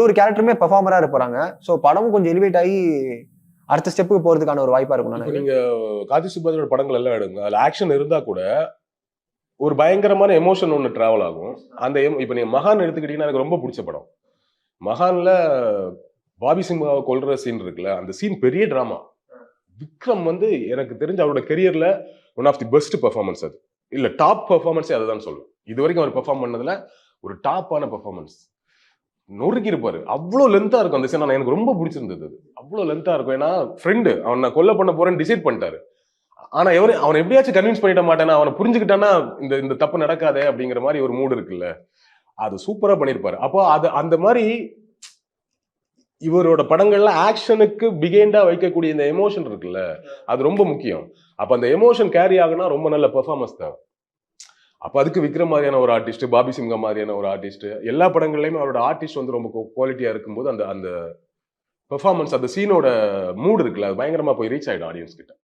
ஒரு கேரக்டருமே பெர்ஃபார்மரா இருப்பாங்க. ஸோ படமும் கொஞ்சம் எலிவேட் ஆகி அடுத்த ஸ்டெப்புக்கு போறதுக்கான ஒரு வாய்ப்பா இருக்கும். நீங்க கார்த்திக் சுப்ராஜோட படங்கள் எல்லாம் எடுங்க, அதுல ஆக்ஷன் இருந்தா கூட ஒரு பயங்கரமான எமோஷன் ஒன்று டிராவல் ஆகும். அந்த இப்ப நீங்க மகான் எடுத்துக்கிட்டீங்கன்னா எனக்கு ரொம்ப பிடிச்ச படம். மகான்ல பாபி சிம்ஹாவை கொல்ற சீன் இருக்குல்ல, அந்த சீன் பெரிய டிராமா. விக்ரம் வந்து எனக்கு தெரிஞ்ச அவரோட கெரியர்ல one of the best performance அது. இல்ல டாப் பெர்ஃபார்மன்ஸே அதுதான் சொல்லுவேன். இது வரைக்கும் அவர் பெர்ஃபார்ம் பண்ணதுல ஒரு டாப்பான பெர்ஃபார்மன்ஸ். நொறுக்கி இருப்பாரு. அவ்வளோ லென்த்தா இருக்கும் அந்த சீன். எனக்கு ரொம்ப பிடிச்சிருந்தது அது. அவ்வளோ லென்த்தா இருக்கும். ஏன்னா ஃப்ரெண்டு அவன் நான் கொல்ல பண்ண போறேன்னு டிசைட் பண்ணிட்டாரு. ஆனா அவனை எப்படியாச்சும் கன்வின்ஸ் பண்ணிட மாட்டேன்னா, அவனை புரிஞ்சுக்கிட்டானா இந்த தப்பு நடக்காதே அப்படிங்கிற மாதிரி ஒரு மூடு இருக்குல்ல, அது சூப்பரா பண்ணியிருப்பாரு. அப்போ அது அந்த மாதிரி இவரோட படங்கள்ல ஆக்ஷனுக்கு பிகைண்டா வைக்கக்கூடிய இந்த எமோஷன் இருக்குல்ல, அது ரொம்ப முக்கியம். அப்ப அந்த எமோஷன் கேரி ஆகுனா ரொம்ப நல்ல பெர்ஃபார்மன்ஸ் தேவை. அப்ப அதுக்கு விக்ரம் மாதிரியான ஒரு ஆர்டிஸ்ட், பாபி சிம்ஹா மாதிரியான ஒரு ஆர்டிஸ்ட், எல்லா படங்கள்லயுமே அவரோட ஆர்டிஸ்ட் வந்து ரொம்ப குவாலிட்டியா இருக்கும்போது அந்த அந்த பெர்ஃபார்மன்ஸ், அந்த சீனோட மூடு இருக்குல்ல, அது பயங்கரமா போய் ரீச் ஆயிடும் ஆடியன்ஸ் கிட்ட.